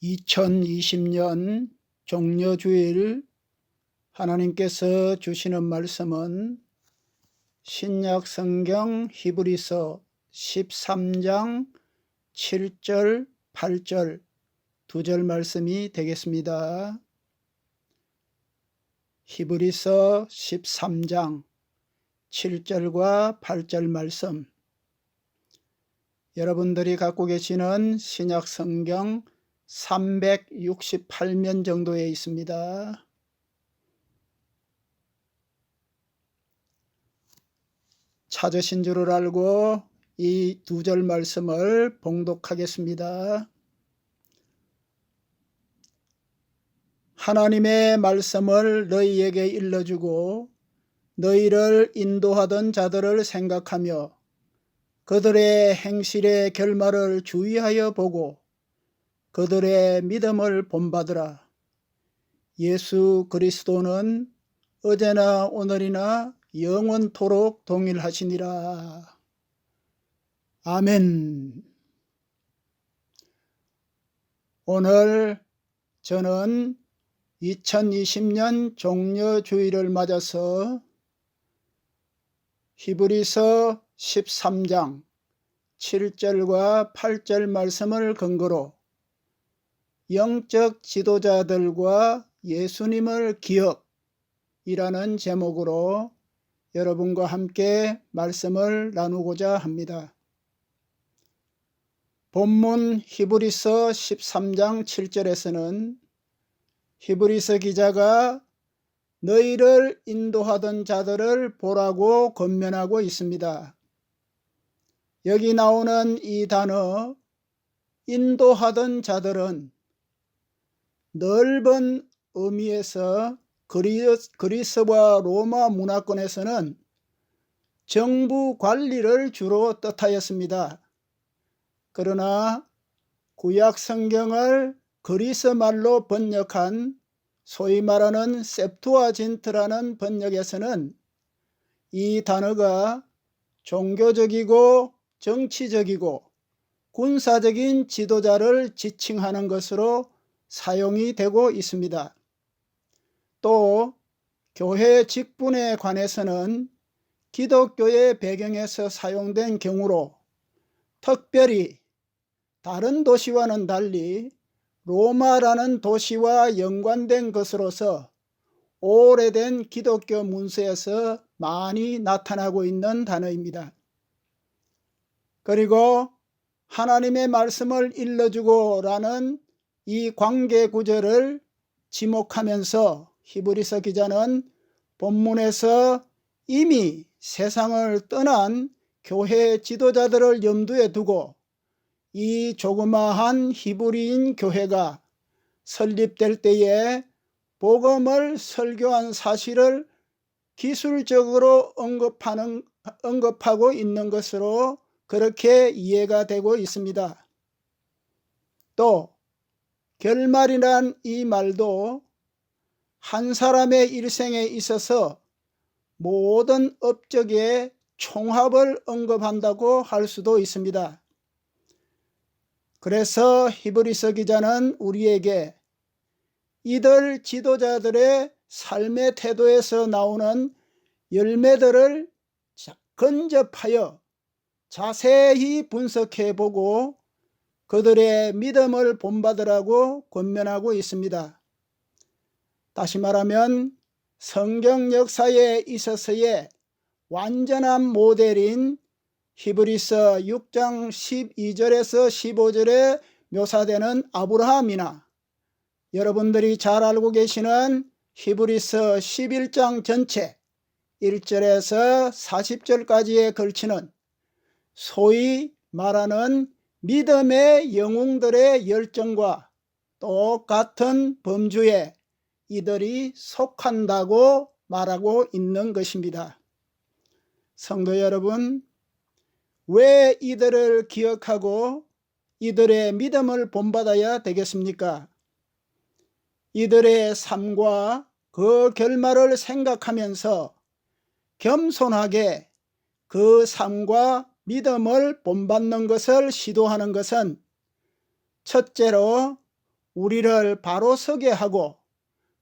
2020년 종려주일 하나님께서 주시는 말씀은 신약 성경 히브리서 13장 7절 8절 두 절 말씀이 되겠습니다. 히브리서 13장 7절과 8절 말씀, 여러분들이 갖고 계시는 신약 성경 368면 정도에 있습니다. 찾으신 줄을 알고 이 두 절 말씀을 봉독하겠습니다. 하나님의 말씀을 너희에게 일러주고 너희를 인도하던 자들을 생각하며 그들의 행실의 결말을 주의하여 보고 그들의 믿음을 본받으라. 예수 그리스도는 어제나 오늘이나 영원토록 동일하시니라. 아멘. 오늘 저는 2020년 종려주일을 맞아서 히브리서 13장 7절과 8절 말씀을 근거로 영적 지도자들과 예수님을 기억이라는 제목으로 여러분과 함께 말씀을 나누고자 합니다. 본문 히브리서 13장 7절에서는 히브리서 기자가 너희를 인도하던 자들을 보라고 권면하고 있습니다. 여기 나오는 이 단어 인도하던 자들은 넓은 의미에서 그리스와 로마 문화권에서는 정부 관리를 주로 뜻하였습니다. 그러나 구약 성경을 그리스 말로 번역한 소위 말하는 셉투아진트라는 번역에서는 이 단어가 종교적이고 정치적이고 군사적인 지도자를 지칭하는 것으로 사용이 되고 있습니다. 또 교회 직분에 관해서는 기독교의 배경에서 사용된 경우로 특별히 다른 도시와는 달리 로마라는 도시와 연관된 것으로서 오래된 기독교 문서에서 많이 나타나고 있는 단어입니다. 그리고 하나님의 말씀을 일러주고 라는 이 관계 구절을 지목하면서 히브리서 기자는 본문에서 이미 세상을 떠난 교회 지도자들을 염두에 두고 이 조그마한 히브리인 교회가 설립될 때에 복음을 설교한 사실을 기술적으로 언급하고 있는 것으로 그렇게 이해가 되고 있습니다. 또 결말이란 이 말도 한 사람의 일생에 있어서 모든 업적의 총합을 언급한다고 할 수도 있습니다. 그래서 히브리서 기자는 우리에게 이들 지도자들의 삶의 태도에서 나오는 열매들을 근접하여 자세히 분석해보고 그들의 믿음을 본받으라고 권면하고 있습니다. 다시 말하면 성경 역사에 있어서의 완전한 모델인 히브리서 6장 12절에서 15절에 묘사되는 아브라함이나 여러분들이 잘 알고 계시는 히브리서 11장 전체 1절에서 40절까지에 걸치는 소위 말하는 믿음의 영웅들의 열정과 똑같은 범주에 이들이 속한다고 말하고 있는 것입니다. 성도 여러분, 왜 이들을 기억하고 이들의 믿음을 본받아야 되겠습니까? 이들의 삶과 그 결말을 생각하면서 겸손하게 그 삶과 믿음을 본받는 것을 시도하는 것은 첫째로 우리를 바로 서게 하고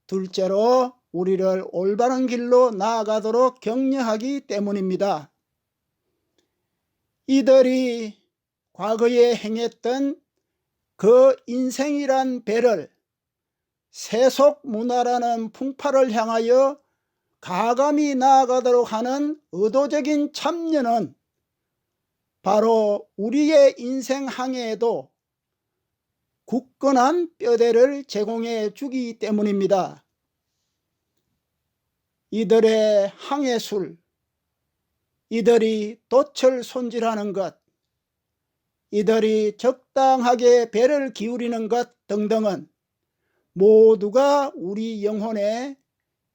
둘째로 우리를 올바른 길로 나아가도록 격려하기 때문입니다. 이들이 과거에 행했던 그 인생이란 배를 세속 문화라는 풍파를 향하여 가감히 나아가도록 하는 의도적인 참여는 바로 우리의 인생 항해에도 굳건한 뼈대를 제공해 주기 때문입니다. 이들의 항해술, 이들이 돛을 손질하는 것, 이들이 적당하게 배를 기울이는 것 등등은 모두가 우리 영혼에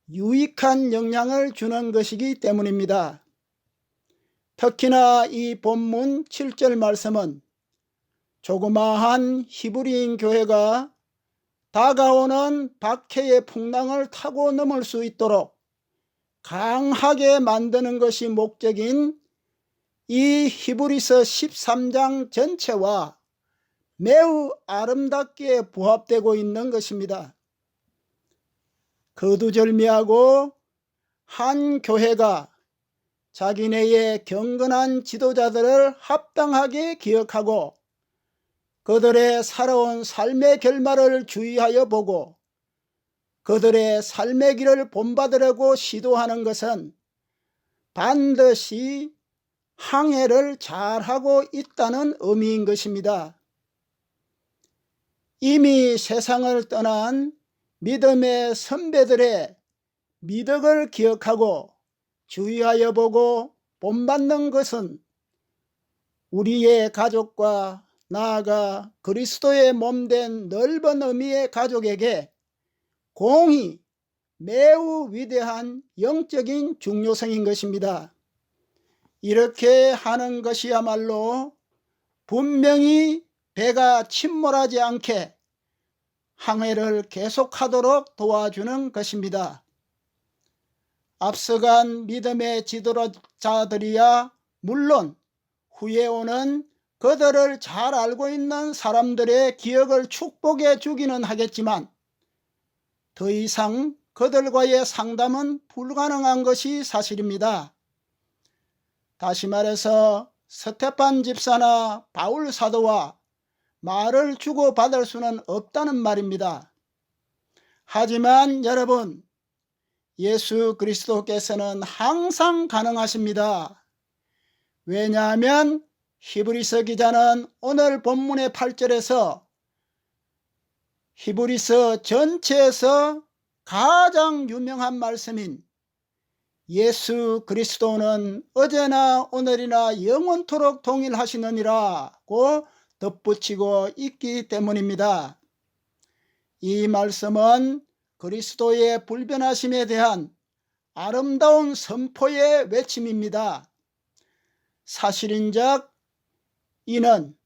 유익한 영향을 주는 것이기 때문입니다. 특히나 이 본문 7절 말씀은 조그마한 히브리인 교회가 다가오는 박해의 풍랑을 타고 넘을 수 있도록 강하게 만드는 것이 목적인 이 히브리서 13장 전체와 매우 아름답게 부합되고 있는 것입니다. 거두절미하고 한 교회가 자기네의 경건한 지도자들을 합당하게 기억하고 그들의 살아온 삶의 결말을 주의하여 보고 그들의 삶의 길을 본받으려고 시도하는 것은 반드시 항해를 잘하고 있다는 의미인 것입니다. 이미 세상을 떠난 믿음의 선배들의 미덕을 기억하고 주의하여 보고 본받는 것은 우리의 가족과 나아가 그리스도의 몸된 넓은 의미의 가족에게 공히 매우 위대한 영적인 중요성인 것입니다. 이렇게 하는 것이야말로 분명히 배가 침몰하지 않게 항해를 계속하도록 도와주는 것입니다. 앞서간 믿음의 지도자들이야 물론 후에 오는 그들을 잘 알고 있는 사람들의 기억을 축복해 주기는 하겠지만 더 이상 그들과의 상담은 불가능한 것이 사실입니다. 다시 말해서 스테판 집사나 바울 사도와 말을 주고받을 수는 없다는 말입니다. 하지만 여러분, 예수 그리스도께서는 항상 가능하십니다. 왜냐하면 히브리서 기자는 오늘 본문의 8절에서 히브리서 전체에서 가장 유명한 말씀인 예수 그리스도는 어제나 오늘이나 영원토록 동일하시느니라고 덧붙이고 있기 때문입니다. 이 말씀은 그리스도의 불변하심에 대한 아름다운 선포의 외침입니다. 사실인즉 이는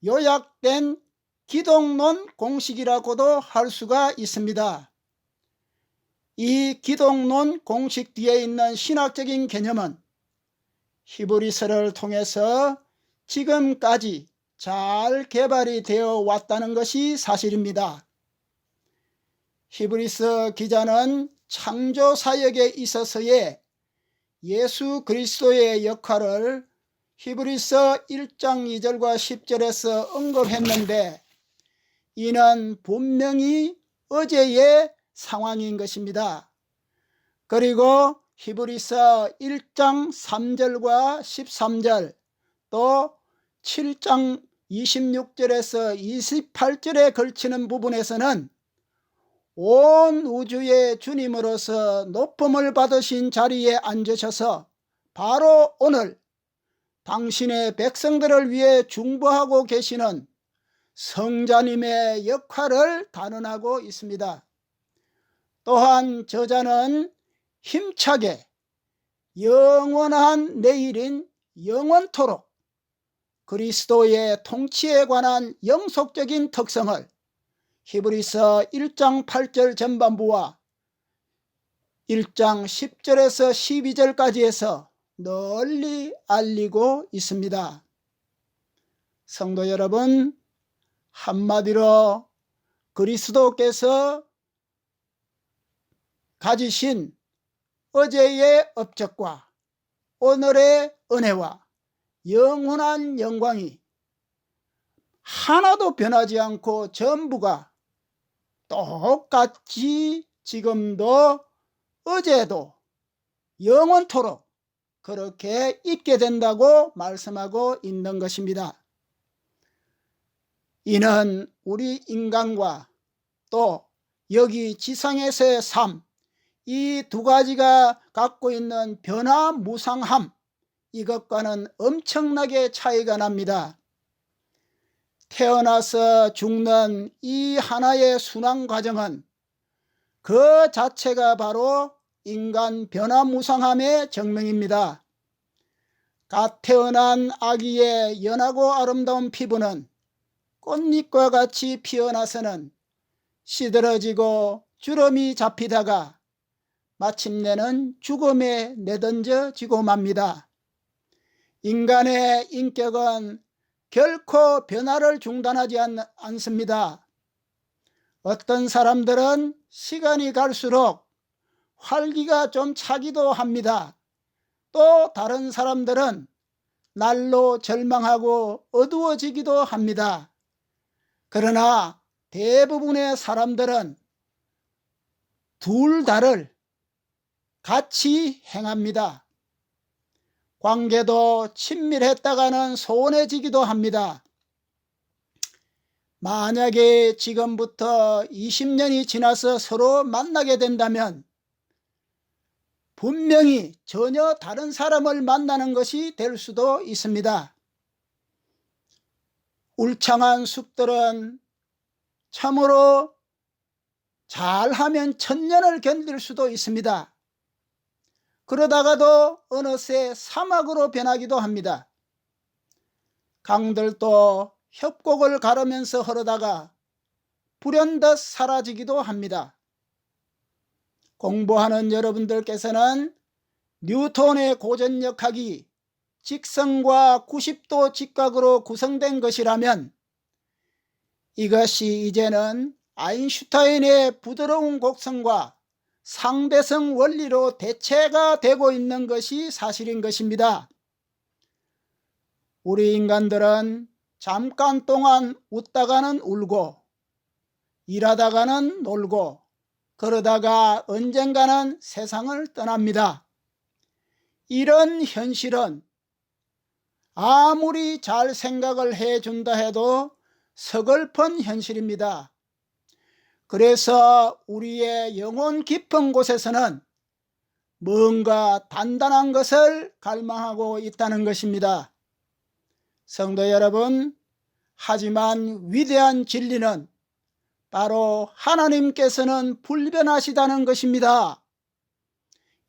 요약된 기독론 공식이라고도 할 수가 있습니다. 이 기독론 공식 뒤에 있는 신학적인 개념은 히브리서를 통해서 지금까지 잘 개발이 되어 왔다는 것이 사실입니다. 히브리서 기자는 창조 사역에 있어서의 예수 그리스도의 역할을 히브리서 1장 2절과 10절에서 언급했는데 이는 분명히 어제의 상황인 것입니다. 그리고 히브리서 1장 3절과 13절 또 7장 26절에서 28절에 걸치는 부분에서는 온 우주의 주님으로서 높음을 받으신 자리에 앉으셔서 바로 오늘 당신의 백성들을 위해 중보하고 계시는 성자님의 역할을 단언하고 있습니다. 또한 저자는 힘차게 영원한 내일인 영원토록 그리스도의 통치에 관한 영속적인 특성을 히브리서 1장 8절 전반부와 1장 10절에서 12절까지 해서 널리 알리고 있습니다. 성도 여러분, 한마디로 그리스도께서 가지신 어제의 업적과 오늘의 은혜와 영원한 영광이 하나도 변하지 않고 전부가 똑같이 지금도 어제도 영원토록 그렇게 있게 된다고 말씀하고 있는 것입니다. 이는 우리 인간과 또 여기 지상에서의 삶, 이 두 가지가 갖고 있는 변화무상함, 이것과는 엄청나게 차이가 납니다. 태어나서 죽는 이 하나의 순환 과정은 그 자체가 바로 인간 변화무상함의 증명입니다. 갓 태어난 아기의 연하고 아름다운 피부는 꽃잎과 같이 피어나서는 시들어지고 주름이 잡히다가 마침내는 죽음에 내던져지고 맙니다. 인간의 인격은 결코 변화를 중단하지 않습니다. 어떤 사람들은 시간이 갈수록 활기가 좀 차기도 합니다. 또 다른 사람들은 날로 절망하고 어두워지기도 합니다. 그러나 대부분의 사람들은 둘 다를 같이 행합니다. 관계도 친밀했다가는 소원해지기도 합니다. 만약에 지금부터 20년이 지나서 서로 만나게 된다면 분명히 전혀 다른 사람을 만나는 것이 될 수도 있습니다. 울창한 숲들은 참으로 잘하면 1000년을 견딜 수도 있습니다. 그러다가도 어느새 사막으로 변하기도 합니다. 강들도 협곡을 가르면서 흐르다가 불현듯 사라지기도 합니다. 공부하는 여러분들께서는 뉴턴의 고전역학이 직선과 90도 직각으로 구성된 것이라면 이것이 이제는 아인슈타인의 부드러운 곡선과 상대성 원리로 대체가 되고 있는 것이 사실인 것입니다. 우리 인간들은 잠깐 동안 웃다가는 울고 일하다가는 놀고 그러다가 언젠가는 세상을 떠납니다. 이런 현실은 아무리 잘 생각을 해준다 해도 서글픈 현실입니다. 그래서 우리의 영혼 깊은 곳에서는 뭔가 단단한 것을 갈망하고 있다는 것입니다. 성도 여러분, 하지만 위대한 진리는 바로 하나님께서는 불변하시다는 것입니다.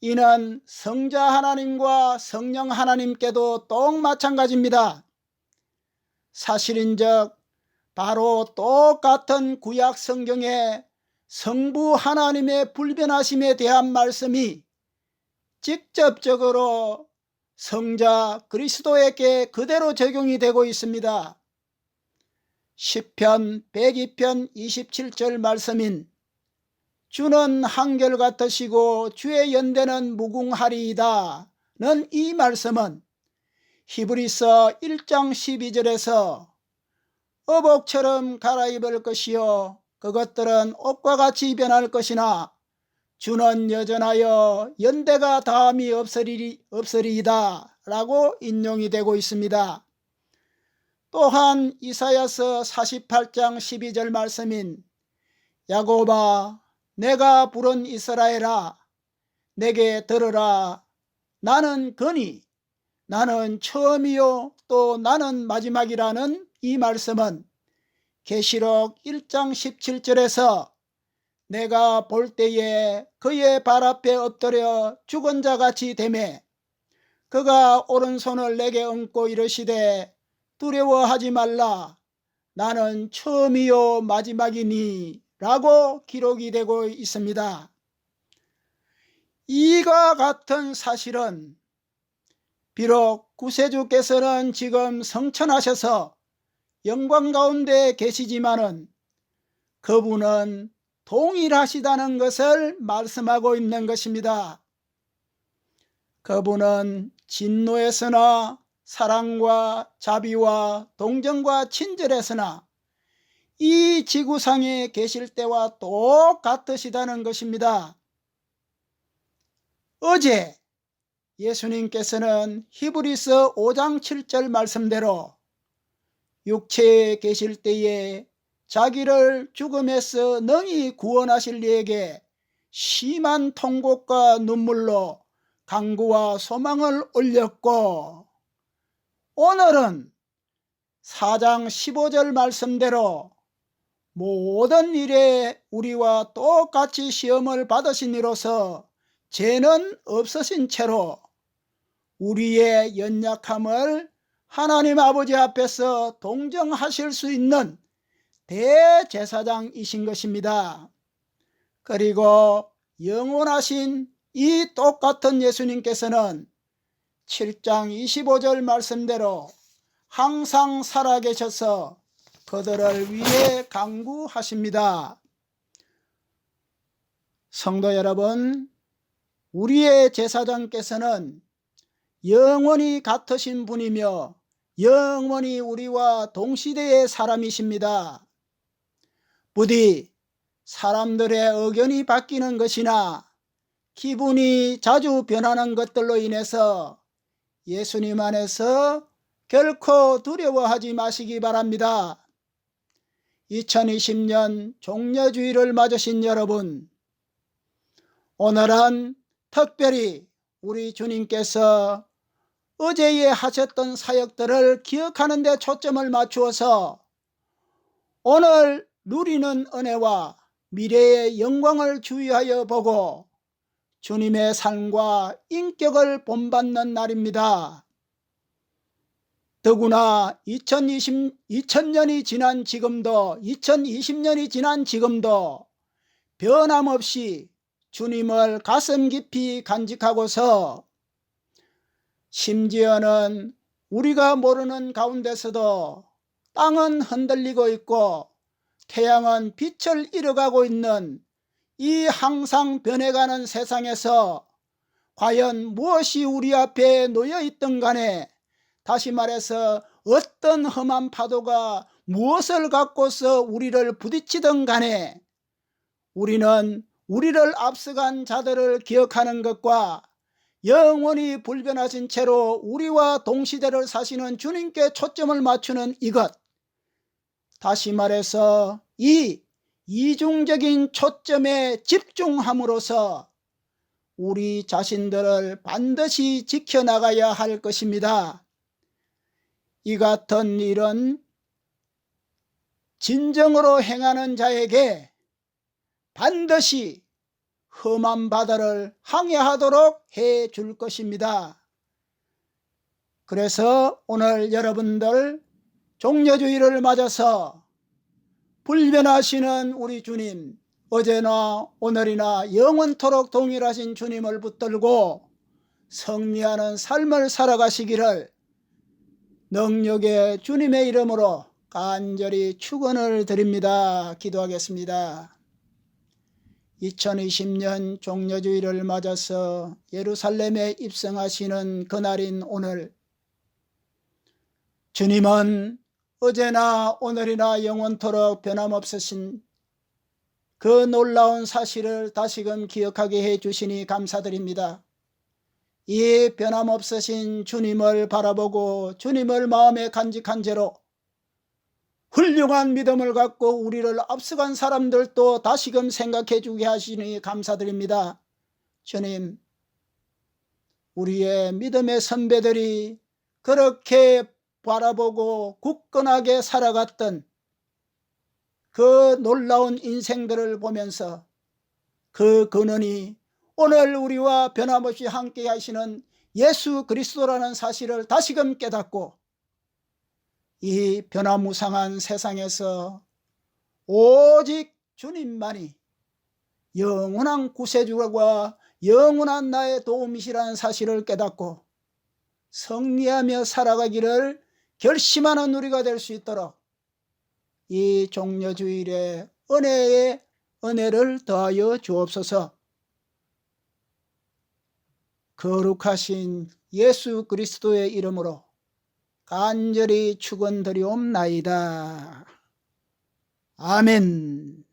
이는 성자 하나님과 성령 하나님께도 똑 마찬가지입니다. 사실인즉 바로 똑같은 구약 성경의 성부 하나님의 불변하심에 대한 말씀이 직접적으로 성자 그리스도에게 그대로 적용이 되고 있습니다. 시편 102편 27절 말씀인 주는 한결같으시고 주의 연대는 무궁하리이다 는 이 말씀은 히브리서 1장 12절에서 어복처럼 갈아입을 것이요 그것들은 옷과 같이 변할 것이나 주는 여전하여 연대가 다함이 없으리이다 라고 인용이 되고 있습니다. 또한 이사야서 48장 12절 말씀인 야곱아 내가 부른 이스라엘아 내게 들으라 나는 거니 나는 처음이요 또 나는 마지막이라는 이 말씀은 계시록 1장 17절에서 내가 볼 때에 그의 발 앞에 엎드려 죽은 자같이 되매 그가 오른손을 내게 얹고 이르시되 두려워하지 말라 나는 처음이요 마지막이니 라고 기록이 되고 있습니다. 이와 같은 사실은 비록 구세주께서는 지금 성천하셔서 영광 가운데 계시지만은 그분은 동일하시다는 것을 말씀하고 있는 것입니다. 그분은 진노에서나 사랑과 자비와 동정과 친절에서나 이 지구상에 계실 때와 똑같으시다는 것입니다. 어제 예수님께서는 히브리서 5장 7절 말씀대로 육체에 계실 때에 자기를 죽음에서 능히 구원하실 이에게 심한 통곡과 눈물로 간구와 소망을 올렸고, 오늘은 4장 15절 말씀대로 모든 일에 우리와 똑같이 시험을 받으신 이로서 죄는 없으신 채로 우리의 연약함을 하나님 아버지 앞에서 동정하실 수 있는 대제사장이신 것입니다. 그리고 영원하신 이 똑같은 예수님께서는 7장 25절 말씀대로 항상 살아계셔서 그들을 위해 간구하십니다. 성도 여러분, 우리의 제사장께서는 영원히 같으신 분이며 영원히 우리와 동시대의 사람이십니다. 부디 사람들의 의견이 바뀌는 것이나 기분이 자주 변하는 것들로 인해서 예수님 안에서 결코 두려워하지 마시기 바랍니다. 2020년 종려주일을 맞으신 여러분, 오늘은 특별히 우리 주님께서 어제에 하셨던 사역들을 기억하는 데 초점을 맞추어서 오늘 누리는 은혜와 미래의 영광을 주의하여 보고 주님의 삶과 인격을 본받는 날입니다. 더구나 2000년이 지난 지금도 2020년이 지난 지금도 변함없이 주님을 가슴 깊이 간직하고서 심지어는 우리가 모르는 가운데서도 땅은 흔들리고 있고 태양은 빛을 잃어가고 있는 이 항상 변해가는 세상에서 과연 무엇이 우리 앞에 놓여있든 간에, 다시 말해서 어떤 험한 파도가 무엇을 갖고서 우리를 부딪히든 간에 우리는 우리를 앞서간 자들을 기억하는 것과 영원히 불변하신 채로 우리와 동시대를 사시는 주님께 초점을 맞추는 이것, 다시 말해서 이 이중적인 초점에 집중함으로써 우리 자신들을 반드시 지켜나가야 할 것입니다. 이 같은 일은 진정으로 행하는 자에게 반드시 험한 바다를 항해하도록 해 줄 것입니다. 그래서 오늘 여러분들 종려주일을 맞아서 불변하시는 우리 주님, 어제나 오늘이나 영원토록 동일하신 주님을 붙들고 승리하는 삶을 살아가시기를 능력의 주님의 이름으로 간절히 축원을 드립니다. 기도하겠습니다. 2020년 종려주일을 맞아서 예루살렘에 입성하시는 그날인 오늘, 주님은 어제나 오늘이나 영원토록 변함없으신 그 놀라운 사실을 다시금 기억하게 해주시니 감사드립니다. 이 변함없으신 주님을 바라보고 주님을 마음에 간직한 채로 훌륭한 믿음을 갖고 우리를 앞서간 사람들도 다시금 생각해 주게 하시니 감사드립니다. 주님, 우리의 믿음의 선배들이 그렇게 바라보고 굳건하게 살아갔던 그 놀라운 인생들을 보면서 그 근원이 오늘 우리와 변함없이 함께 하시는 예수 그리스도라는 사실을 다시금 깨닫고 이 변화무쌍한 세상에서 오직 주님만이 영원한 구세주가 영원한 나의 도움이시라는 사실을 깨닫고 승리하며 살아가기를 결심하는 우리가 될 수 있도록 이 종려주일에 은혜의 은혜를 더하여 주옵소서. 거룩하신 예수 그리스도의 이름으로 간절히 축원드리옵나이다. 아멘.